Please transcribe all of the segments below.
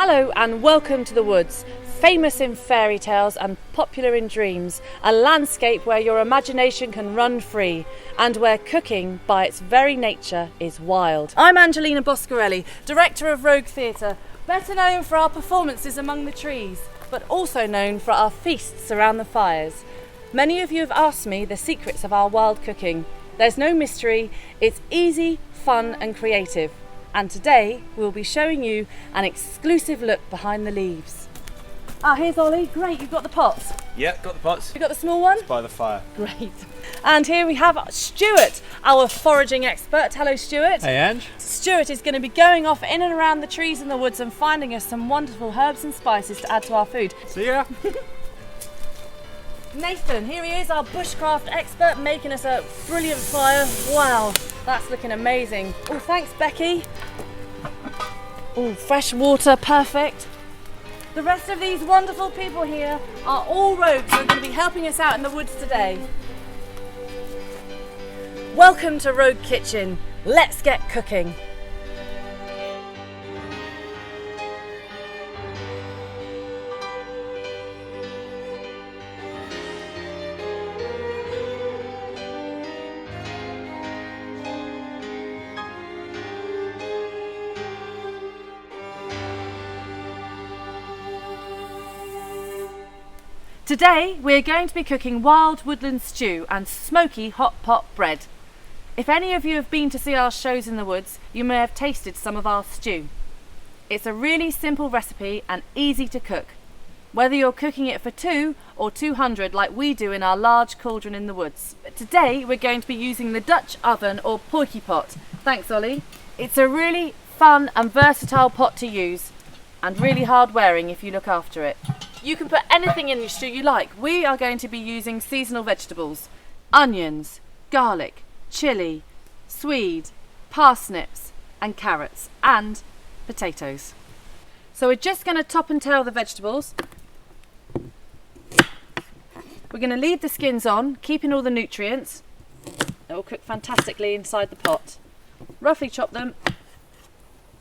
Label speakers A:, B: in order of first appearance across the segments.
A: Hello and welcome to the woods, famous in fairy tales and popular in dreams, a landscape where your imagination can run free and where cooking, by its very nature, is wild. I'm Angelina Boscarelli, director of Rogue Theatre, better known for our performances among the trees, but also known for our feasts around the fires. Many of you have asked me the secrets of our wild cooking. There's no mystery, it's easy, fun and creative. And today we'll be showing you an exclusive look behind the leaves. Here's Ollie. Great, you've got the pots.
B: Yeah, got the pots.
A: You got the small one?
B: It's by the fire.
A: Great. And here we have Stuart, our foraging expert. Hello, Stuart.
B: Hey, Ange.
A: Stuart is going to be going off in and around the trees in the woods and finding us some wonderful herbs and spices to add to our food.
B: See ya.
A: Nathan, here he is, our bushcraft expert, making us a brilliant fire. Wow, that's looking amazing. Oh, thanks, Becky. Oh, fresh water, perfect. The rest of these wonderful people here are all rogues who are going to be helping us out in the woods today. Welcome to Rogue Kitchen. Let's get cooking. Today we're going to be cooking wild woodland stew and smoky hot pot bread. If any of you have been to see our shows in the woods, you may have tasted some of our stew. It's a really simple recipe and easy to cook, whether you're cooking it for 2 or 200 like we do in our large cauldron in the woods. But today we're going to be using the Dutch oven or poikie pot. Thanks, Ollie. It's a really fun and versatile pot to use and really hard wearing if you look after it. You can put anything in your stew you like. We are going to be using seasonal vegetables, onions, garlic, chilli, swede, parsnips and carrots and potatoes. So we're just going to top and tail the vegetables. We're going to leave the skins on, keeping all the nutrients. They will cook fantastically inside the pot. Roughly chop them,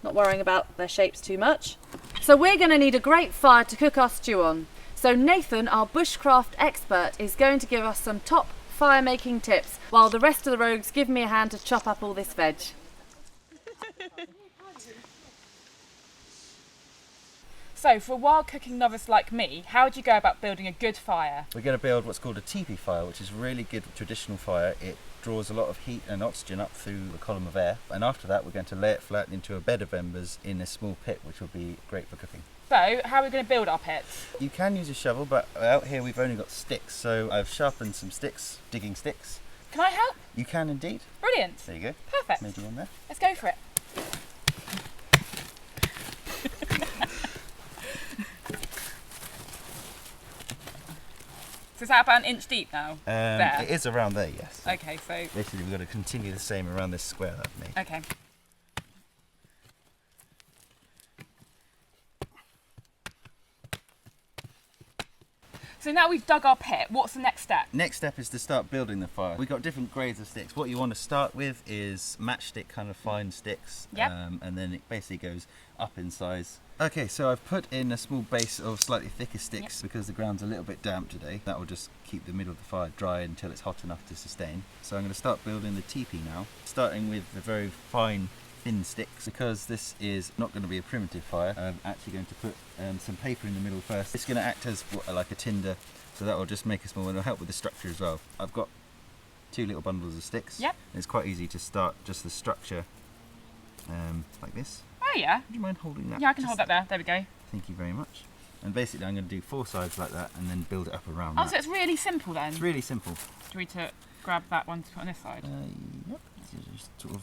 A: not worrying about their shapes too much. So we're going to need a great fire to cook our stew on. So Nathan, our bushcraft expert, is going to give us some top fire making tips while the rest of the rogues give me a hand to chop up all this veg.
C: So for a wild cooking novice like me, how do you go about building a good fire?
B: We're going to build what's called a teepee fire, which is a really good traditional fire. It draws a lot of heat and oxygen up through the column of air, and after that we're going to lay it flat into a bed of embers in a small pit, which will be great for cooking.
C: So how are we going to build our pits?
B: You can use a shovel, but out here we've only got sticks, so I've sharpened some sticks, digging sticks.
C: Can I help?
B: You can indeed.
C: Brilliant.
B: There you go.
C: Perfect.
B: Maybe one there.
C: Let's go for it. So is that about 1 inch deep now? There?
B: It is around there, yes.
C: Okay, so...
B: Basically we've got to continue the same around this square that I've made.
C: Okay. So now we've dug our pit, what's the next step?
B: Next step is to start building the fire. We've got different grades of sticks. What you want to start with is matchstick kind of fine sticks.
C: Yep.
B: And then it basically goes up in size. Okay, so I've put in a small base of slightly thicker sticks because the ground's a little bit damp today. That will just keep the middle of the fire dry until it's hot enough to sustain. So I'm going to start building the teepee now, starting with the very fine thin sticks. Because this is not going to be a primitive fire, I'm actually going to put some paper in the middle first. It's going to act as like a tinder, so that will just make a small, and it'll help with the structure as well. I've got 2 little bundles of sticks.
C: Yep.
B: And it's quite easy to start just the structure like this.
C: Oh yeah.
B: Would you mind holding that?
C: Yeah, I can hold that there. There we go.
B: Thank you very much. And basically I'm going to do 4 sides like that and then build it up around that.
C: So it's really simple then?
B: It's really simple.
C: Do we need to grab that one to put on this side?
B: Yep. Just sort of,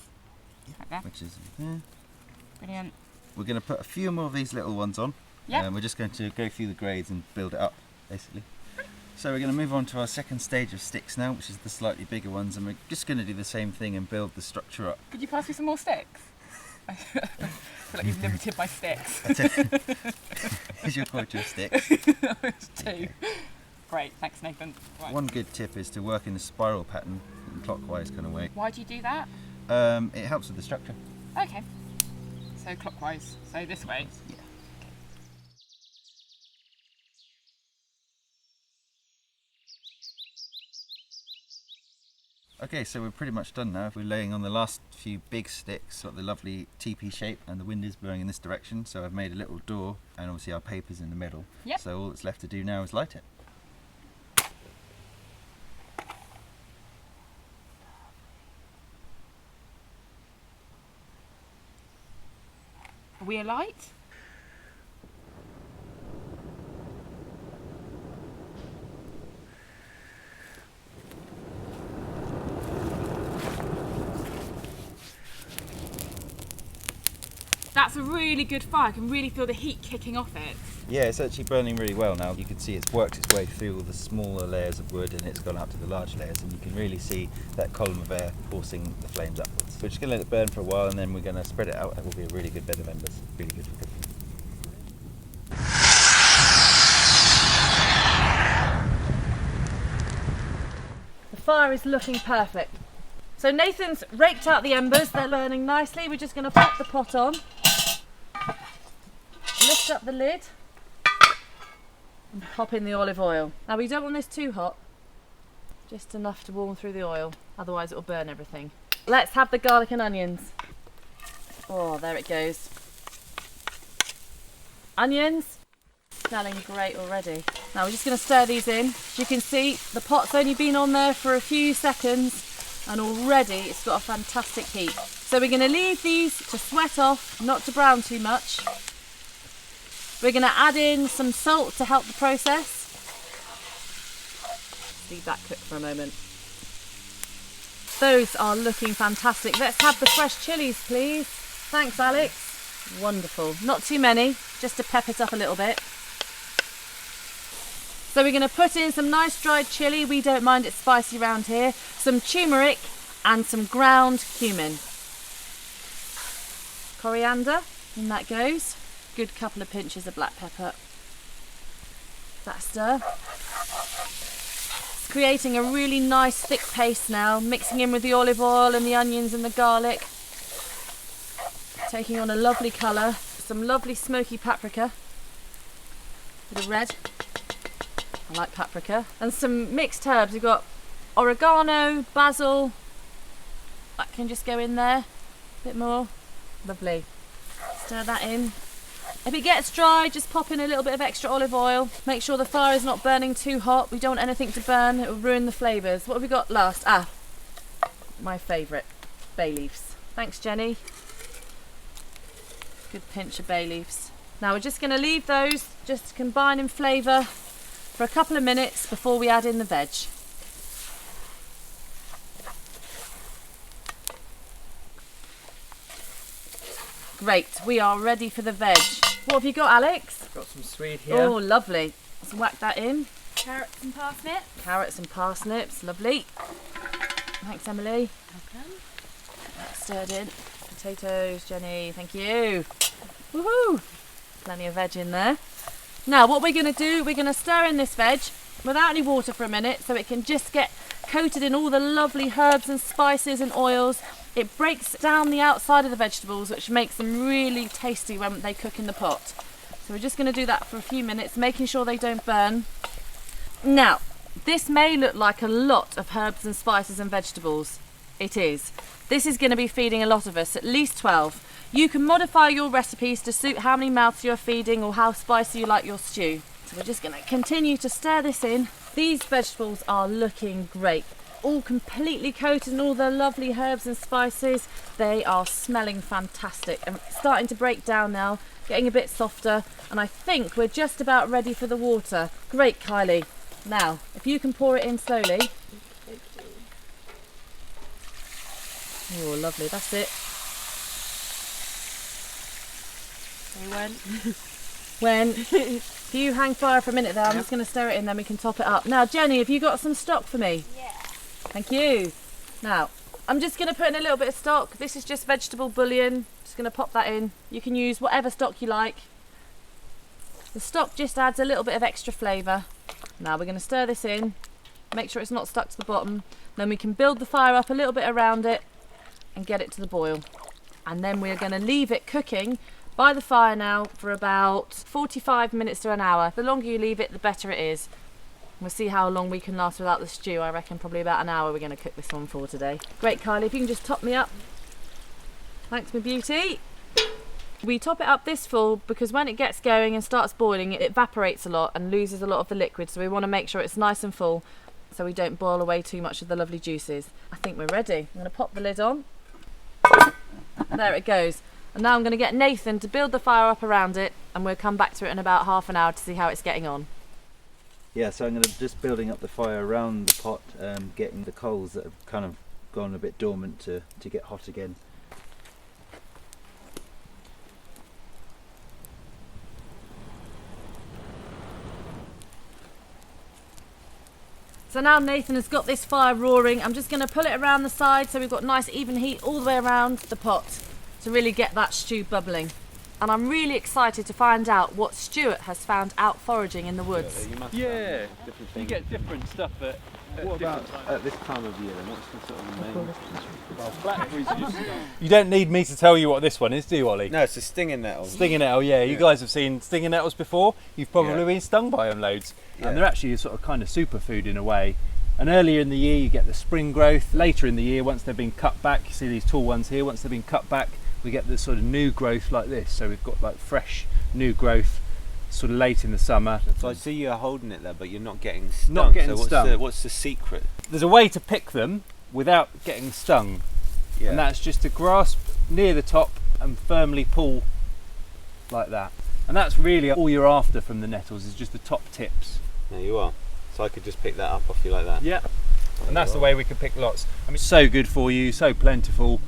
C: Like that.
B: which is there.
C: Brilliant.
B: We're going to put a few more of these little ones on.
C: Yeah.
B: We're just going to go through the grades and build it up, basically. So we're going to move on to our second stage of sticks now, which is the slightly bigger ones, and we're just going to do the same thing and build the structure up.
C: Could you pass me some more sticks? I feel like you've limited my sticks.
B: Here's your quota of sticks.
C: It's 2. Great, thanks Nathan. Right.
B: One good tip is to work in a spiral pattern, in a clockwise kind of way.
C: Why do you do that?
B: It helps with the structure.
C: Okay. So clockwise. So this way.
B: Yeah. Okay, so we're pretty much done now. We're laying on the last few big sticks, got the lovely teepee shape, and the wind is blowing in this direction, so I've made a little door, and obviously our paper's in the middle.
C: Yep.
B: So all that's left to do now is light it.
C: Are we alight? That's a really good fire. I can really feel the heat kicking off it.
B: Yeah, it's actually burning really well now. You can see it's worked its way through all the smaller layers of wood and it's gone out to the large layers, and you can really see that column of air forcing the flames upwards. We're just going to let it burn for a while and then we're going to spread it out. It will be a really good bed of embers, really good for cooking.
A: The fire is looking perfect. So Nathan's raked out the embers, they're burning nicely. We're just going to pop the pot on, lift up the lid and pop in the olive oil. Now we don't want this too hot, just enough to warm through the oil, otherwise it will burn everything. Let's have the garlic and onions. Oh, there it goes. Onions, smelling great already. Now we're just going to stir these in. As you can see, the pot's only been on there for a few seconds and already it's got a fantastic heat. So we're going to leave these to sweat off, not to brown too much. We're going to add in some salt to help the process. Leave that cook for a moment. Those are looking fantastic. Let's have the fresh chilies, please. Thanks, Alex. Wonderful. Not too many, just to pep it up a little bit. So we're going to put in some nice dried chilli. We don't mind it spicy around here. Some turmeric and some ground cumin. Coriander, in that goes. Good couple of pinches of black pepper. That stir. It's creating a really nice thick paste now, mixing in with the olive oil and the onions and the garlic. Taking on a lovely colour. Some lovely smoky paprika. Bit of red. I like paprika. And some mixed herbs. We've got oregano, basil. That can just go in there. A bit more. Lovely. Stir that in. If it gets dry, just pop in a little bit of extra olive oil. Make sure the fire is not burning too hot. We don't want anything to burn. It will ruin the flavours. What have we got last? My favourite. Bay leaves. Thanks, Jenny. Good pinch of bay leaves. Now we're just going to leave those just to combine in flavour for a couple of minutes before we add in the veg. Great, we are ready for the veg. What have you got, Alex?
D: Got some swede here.
A: Oh, lovely. Let's whack that in.
C: Carrots and parsnips.
A: Carrots and parsnips, lovely. Thanks, Emily.
C: Okay.
A: That's stirred in. Potatoes, Jenny, thank you. Woohoo! Plenty of veg in there. Now what we're going to do, we're going to stir in this veg without any water for a minute so it can just get coated in all the lovely herbs and spices and oils. It breaks down the outside of the vegetables, which makes them really tasty when they cook in the pot. So we're just going to do that for a few minutes, making sure they don't burn. Now, this may look like a lot of herbs and spices and vegetables. It is. This is going to be feeding a lot of us, at least 12. You can modify your recipes to suit how many mouths you're feeding or how spicy you like your stew. So we're just going to continue to stir this in. These vegetables are looking great. All completely coated in all the lovely herbs and spices. They are smelling fantastic and starting to break down now, getting a bit softer, and I think we're just about ready for the water. Great, Kylie. Now, if you can pour it in slowly. Oh, lovely, that's it. When if you hang fire for a minute there, I'm just going to stir it in, then we can top it up. Now, Jenny, have you got some stock for me?
C: Yeah.
A: Thank you. Now, I'm just going to put in a little bit of stock. This is just vegetable bouillon. Just going to pop that in. You can use whatever stock you like. The stock just adds a little bit of extra flavour. Now we're going to stir this in, make sure it's not stuck to the bottom. Then we can build the fire up a little bit around it and get it to the boil. And then we're going to leave it cooking by the fire now for about 45 minutes to an hour. The longer you leave it, the better it is. We'll see how long we can last without the stew. I reckon probably about an hour we're going to cook this one for today. Great, Kylie, if you can just top me up. Thanks, my beauty. We top it up this full because when it gets going and starts boiling, it evaporates a lot and loses a lot of the liquid. So we want to make sure it's nice and full so we don't boil away too much of the lovely juices. I think we're ready. I'm going to pop the lid on. There it goes. And now I'm going to get Nathan to build the fire up around it and we'll come back to it in about half an hour to see how it's getting on.
B: Yeah, so I'm going to just building up the fire around the pot, getting the coals that have kind of gone a bit dormant to get hot again.
A: So now Nathan has got this fire roaring. I'm just going to pull it around the side so we've got nice even heat all the way around the pot to really get that stew bubbling. And I'm really excited to find out what Stuart has found out foraging in the woods.
D: Yeah, you get different stuff at
E: What about at this time of year? What's the sort of main?
D: blackberries. You don't need me to tell you what this one is, do you, Ollie?
E: No, it's a stinging nettle.
D: Stinging nettle, yeah. You guys have seen stinging nettles before. You've probably
E: Yeah.
D: been stung by them loads.
E: Yeah.
D: And they're actually a sort of kind of superfood in a way. And earlier in the year you get the spring growth. Later in the year, once they've been cut back, you see these tall ones here, once they've been cut back, we get the sort of new growth like this. So we've got like fresh new growth sort of late in the summer.
E: So I see you're holding it there, but you're not getting stung.
D: Not getting
E: so
D: stung.
E: What's the secret?
D: There's a way to pick them without getting stung.
E: Yeah.
D: And that's just to grasp near the top and firmly pull like that. And that's really all you're after from the nettles, is just the top tips.
E: There you are. So I could just pick that up off you like that.
D: Yeah. And that's the way we can pick lots. I mean, so good for you, so plentiful.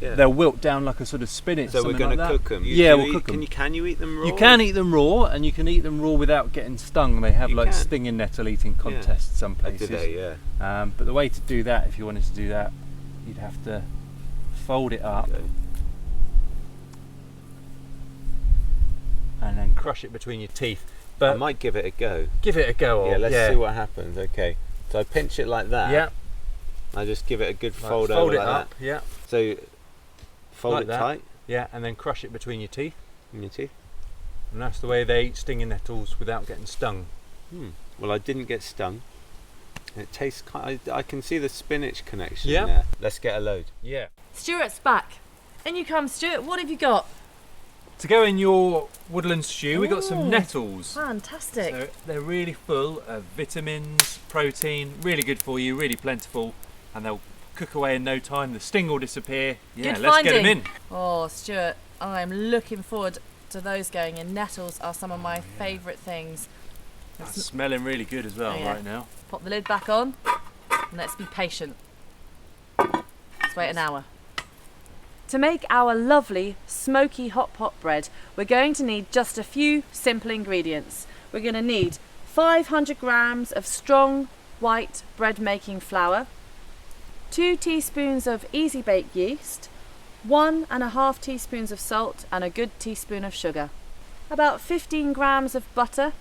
E: Yeah.
D: They'll wilt down like a sort of spinach.
E: So we're
D: something
E: going
D: like
E: to
D: that.
E: cook them.
D: Yeah, we'll cook them.
E: Can you eat them raw?
D: You can eat them raw, and you can eat them raw without getting stung. They have
E: You
D: like
E: can.
D: stinging nettle eating contests some
E: Do
D: places.
E: they? Yeah.
D: But the way to do that, if you wanted to do that, you'd have to fold it up
E: Okay.
D: and then crush it between your teeth.
E: I
D: But
E: might give it a go.
D: give it a go.
E: Yeah, let's see what happens. Okay. So I pinch it like that.
D: Yeah.
E: I just give it a good
D: Like,
E: fold
D: fold
E: over
D: it
E: like
D: up.
E: that.
D: Yeah.
E: So fold
D: Like
E: it
D: that.
E: tight
D: Yeah, and then crush it between your teeth.
E: in your teeth.
D: And that's the way they eat stinging nettles without getting stung.
E: Well, I didn't get stung. It tastes I can see the spinach connection
D: Yeah.
E: there. Let's get a load.
D: Yeah.
A: Stuart's back. In you come, Stuart. What have you got?
D: To go in your woodland stew, we got some
A: Ooh.
D: nettles.
A: Fantastic.
D: So they're really full of vitamins, protein, really good for you, really plentiful, and they'll cook away in no time. The sting will disappear. Yeah,
A: Good
D: let's get them
A: finding.
D: in.
A: Oh, Stuart, I'm looking forward to those going in. Nettles are some of my favourite things.
D: That's smelling really good as well
A: Oh, yeah.
D: right now.
A: Pop the lid back on and let's be patient. Let's wait an hour. To make our lovely smoky hot pot bread, we're going to need just a few simple ingredients. We're going to need 500 grams of strong white bread making flour, 2 teaspoons of easy bake yeast, 1.5 teaspoons of salt and a good teaspoon of sugar, about 15 grams of butter,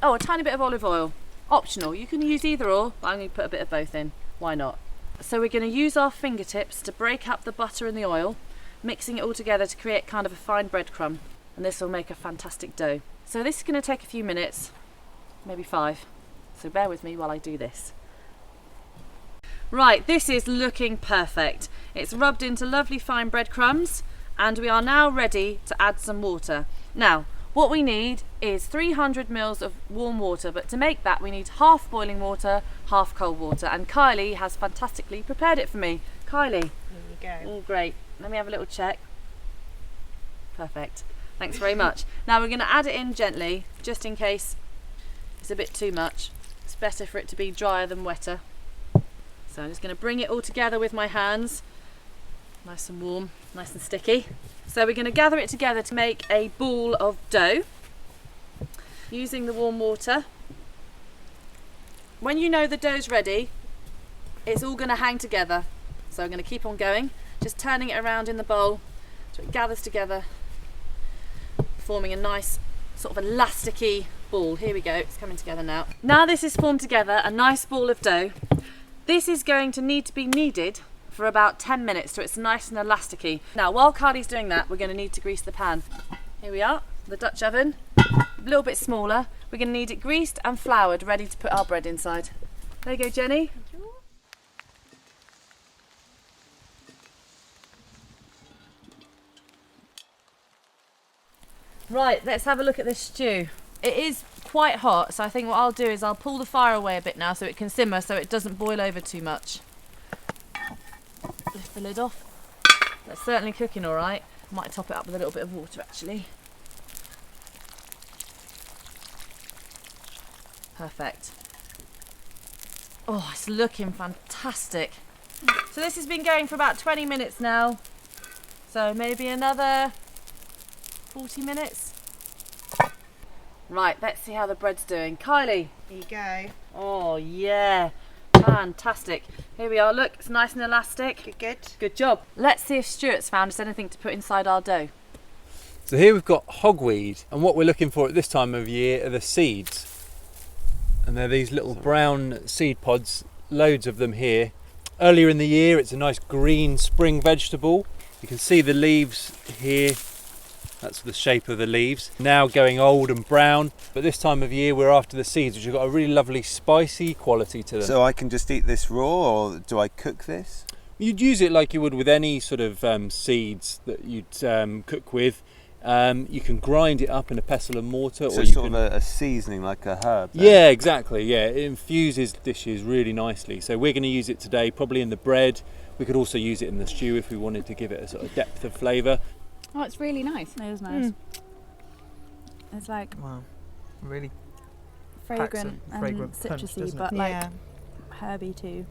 A: a tiny bit of olive oil. Optional, you can use either or, but I'm going to put a bit of both in. Why not? So we're going to use our fingertips to break up the butter and the oil, mixing it all together to create kind of a fine breadcrumb, and this will make a fantastic dough. So this is going to take a few minutes, maybe 5, so bear with me while I do this. Right, this is looking perfect. It's rubbed into lovely fine breadcrumbs, and we are now ready to add some water. Now, what we need is 300 mils of warm water, but to make that we need half boiling water, half cold water, and Kylie has fantastically prepared it for me. Kylie,
C: There you go.
A: all great. Let me have a little check. Perfect. Thanks very much. Now we're going to add it in gently, just in case it's a bit too much. It's better for it to be drier than wetter. So I'm just going to bring it all together with my hands. Nice and warm, nice and sticky. So we're going to gather it together to make a ball of dough using the warm water. When you know the dough's ready, it's all going to hang together. So I'm going to keep on going, just turning it around in the bowl so it gathers together, forming a nice sort of elasticy ball. Here we go, it's coming together now. Now this is formed together, a nice ball of dough. This is going to need to be kneaded for about 10 minutes so it's nice and elasticy. Now while Kylie's doing that, we're going to need to grease the pan. Here we are, the Dutch oven. a little bit smaller. We're going to need it greased and floured, ready to put our bread inside. There you go, Jenny. Right, let's have a look at this stew. It is quite hot, so I think what I'll do is I'll pull the fire away a bit now so it can simmer, so it doesn't boil over too much. Lift the lid off. That's certainly cooking all right. Might top it up with a little bit of water actually. Perfect. Oh, it's looking fantastic. So this has been going for about 20 minutes now. So maybe another 40 minutes. Right, let's see how the bread's doing. Kylie.
F: Here you go.
A: Oh yeah, fantastic. Here we are, look, it's nice and elastic.
F: Good, good.
A: Good job. Let's see if Stuart's found us anything to put inside our dough.
D: So here we've got hogweed, and what we're looking for at this time of year are the seeds. And they're these little brown seed pods, loads of them here. Earlier in the year it's a nice green spring vegetable. You can see the leaves here. That's the shape of the leaves. Now going old and brown, but this time of year we're after the seeds, which have got a really lovely spicy quality to them.
E: So I can just eat this raw, or do I cook this?
D: You'd use it like you would with any sort of seeds that you'd cook with. You can grind it up in a pestle and mortar,
E: So
D: or
E: it's
D: you
E: sort
D: can...
E: of a seasoning, like a herb then?
D: Yeah, exactly. Yeah, it infuses dishes really nicely. So we're going to use it today, probably in the bread. We could also use it in the stew if we wanted to give it a sort of depth of flavour.
G: Oh, it's really nice.
C: It is nice.
G: It's like
F: Wow. Really
G: fragrant and
F: fragrant punch,
G: citrusy,
F: doesn't it?
G: but
F: Yeah.
G: like herby too.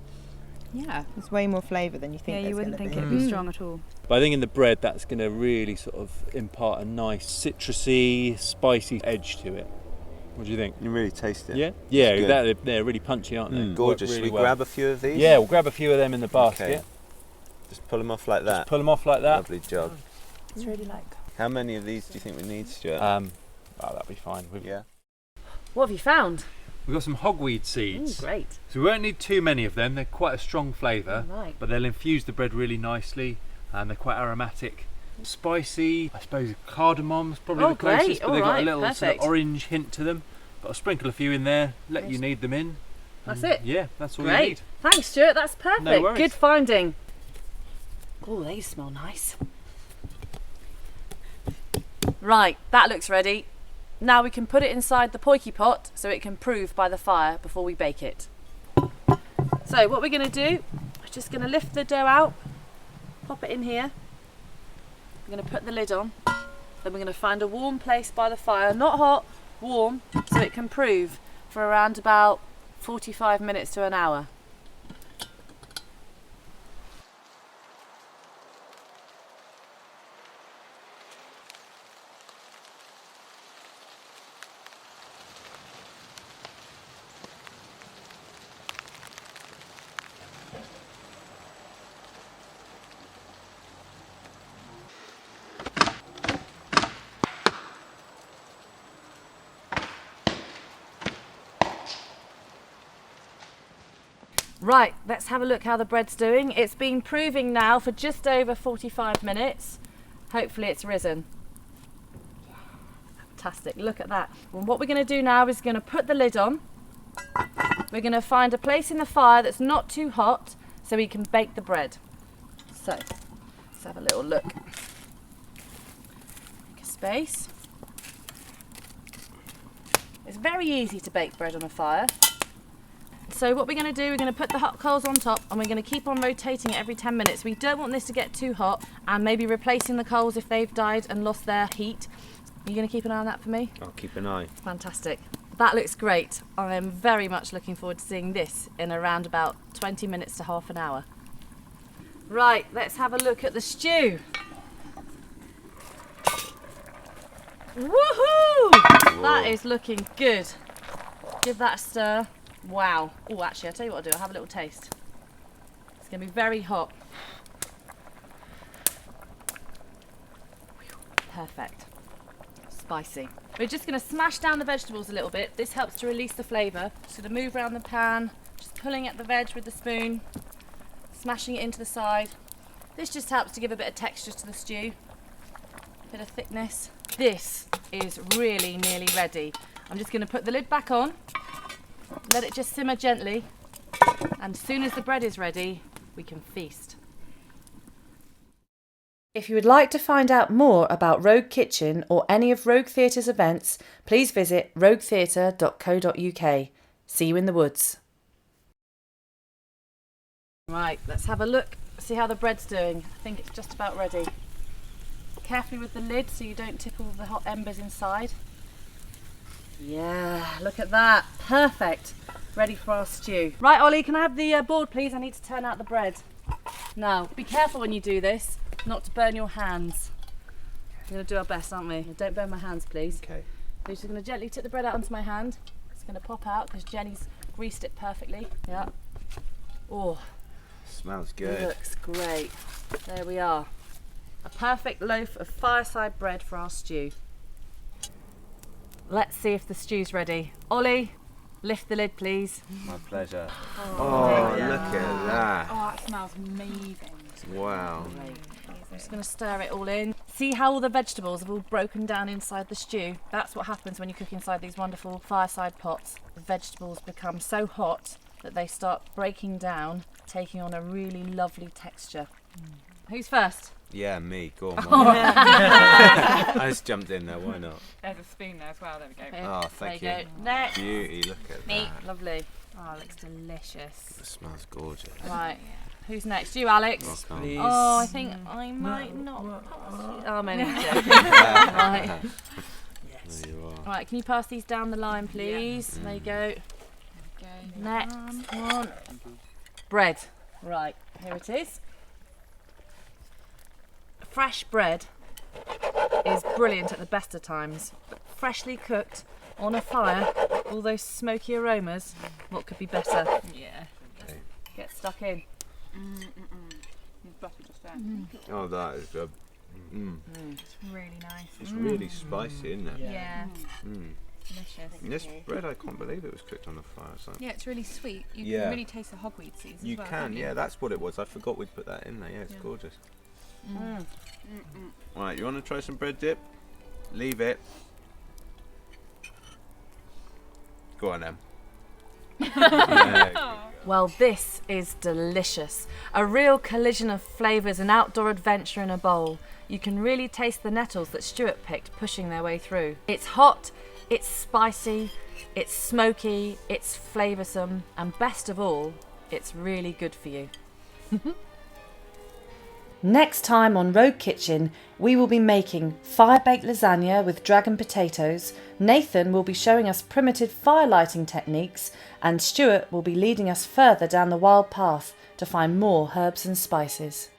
G: Yeah.
F: There's way more flavour than you think
G: Yeah,
F: there's
G: you wouldn't
F: gonna
G: think
F: be.
G: it'd be strong at all.
D: But I think in the bread that's going to really sort of impart a nice citrusy, spicy edge to it. What do you think?
E: You really taste it.
D: Yeah? Yeah,
E: good.
D: they're really punchy, aren't they?
E: Gorgeous.
D: Work
E: Should
D: really
E: we
D: well.
E: grab a few of these?
D: Yeah, we'll grab a few of them in the basket.
E: Okay. Just pull them off like that.
D: Just pull them off like that.
E: Lovely job.
G: It's really like.
E: How many of these do you think we need, Stuart?
D: Oh, that'll be fine.
E: Yeah.
A: What have you found?
D: We've got some hogweed
A: Ooh,
D: seeds.
A: great.
D: So we won't need too many of them. They're quite a strong flavour,
A: Right.
D: but they'll infuse the bread really nicely, and they're quite aromatic. Spicy, I suppose cardamom's probably
A: Oh,
D: the closest,
A: great.
D: but they've got a
A: Alright,
D: little sort
A: perfect.
D: of orange hint to them. But I'll sprinkle a few in there, let you
A: Nice.
D: knead them in.
A: That's
D: and
A: it.
D: Yeah, that's all you
A: Great.
D: need.
A: Thanks, Stuart. That's perfect.
D: No worries.
A: Good finding. Oh, they smell nice. Right, that looks ready. Now we can put it inside the poiky pot so it can prove by the fire before we bake it. So what we're going to do is just going to lift the dough out, pop it in here. We're going to put the lid on. Then we're going to find a warm place by the fire, not hot, warm, so it can prove for around about 45 minutes to an hour. Right, let's have a look how the bread's doing. It's been proving now for just over 45 minutes. Hopefully it's risen. Fantastic, look at that. Well, what we're going to do now is going to put the lid on. We're going to find a place in the fire that's not too hot so we can bake the bread. So, let's have a little look. Make a space. It's very easy to bake bread on a fire. So what we're going to do, we're going to put the hot coals on top and we're going to keep on rotating it every 10 minutes. We don't want this to get too hot, and maybe replacing the coals if they've died and lost their heat. Are you going to keep an eye on that for me?
E: I'll keep an eye.
A: Fantastic. That looks great. I am very much looking forward to seeing this in around about 20 minutes to half an hour. Right, let's have a look at the stew. Woohoo! That is looking good. Give that a stir. Wow. Oh, actually, I'll tell you what I'll do. I'll have a little taste. It's going to be very hot. Perfect. Spicy. We're just going to smash down the vegetables a little bit. This helps to release the flavour. Just going to move around the pan, just pulling at the veg with the spoon, smashing it into the side. This just helps to give a bit of texture to the stew, a bit of thickness. This is really nearly ready. I'm just going to put the lid back on, let it just simmer gently, and as soon as the bread is ready, we can feast. If you would like to find out more about Rogue Kitchen or any of Rogue Theatre's events, please visit roguetheatre.co.uk. See you in the woods. Right, let's have a look, see how the bread's doing. I think it's just about ready. Carefully with the lid so you don't tip all the hot embers inside. Yeah, look at that. Perfect. Ready for our stew. Right, Ollie, can I have the board, please? I need to turn out the bread. Now, be careful when you do this, not to burn your hands. We're going to do our best, aren't we? Don't burn my hands, please.
E: Okay.
A: I'm just going to gently tip the bread out onto my hand. It's going to pop out because Jenny's greased it perfectly. Yeah. Oh,
E: Smells
A: it
E: good.
A: looks great. There we are. A perfect loaf of fireside bread for our stew. Let's see if the stew's ready. Ollie, lift the lid, please.
E: My pleasure.
A: Oh,
E: look at that.
C: Oh, it smells amazing.
E: Wow.
A: Great. I'm just going to stir it all in. See how all the vegetables have all broken down inside the stew? That's what happens when you cook inside these wonderful fireside pots. The vegetables become so hot that they start breaking down, taking on a really lovely texture. Who's first?
E: Yeah, me. Go on. I just jumped in there. Why not?
C: There's a spoon there as well. There we go.
A: Here,
E: Oh, thank
A: there
E: you.
A: go. Next.
E: Beauty. Look at
A: Me.
E: that.
A: Lovely.
G: Oh, it looks delicious.
E: It smells gorgeous.
A: Right. Who's next? You, Alex.
E: Rock on.
B: Please.
A: Oh, I think I might not pass you. Oh, I'm only joking. Right.
E: There you are.
A: Right, can you pass these down the line, please? There you go. Next one. Bread. Right, here it is. Fresh bread is brilliant at the best of times, but freshly cooked on a fire, all those smoky aromas, what could be better?
C: Yeah.
A: Get stuck in.
C: There's butter just there.
E: Oh, that is good.
G: It's really nice.
E: It's really spicy, isn't it?
G: Yeah.
E: Mm.
G: Delicious.
E: And this bread, I can't believe it was cooked on a fire. So.
G: Yeah, it's really sweet. You
E: Yeah.
G: can really taste the hogweed seeds
E: You
G: as well.
E: can,
G: can't you?
E: yeah, that's what it was. I forgot we'd put that in there. Yeah, it's gorgeous.
A: Mm.
E: Right, you want to try some bread dip? Leave it. Go on then. Yeah.
A: Well, this is delicious. A real collision of flavours and outdoor adventure in a bowl. You can really taste the nettles that Stuart picked pushing their way through. It's hot, it's spicy, it's smoky, it's flavoursome, and best of all, it's really good for you. Next time on Rogue Kitchen, we will be making fire-baked lasagna with dragon potatoes, Nathan will be showing us primitive fire lighting techniques, and Stuart will be leading us further down the wild path to find more herbs and spices.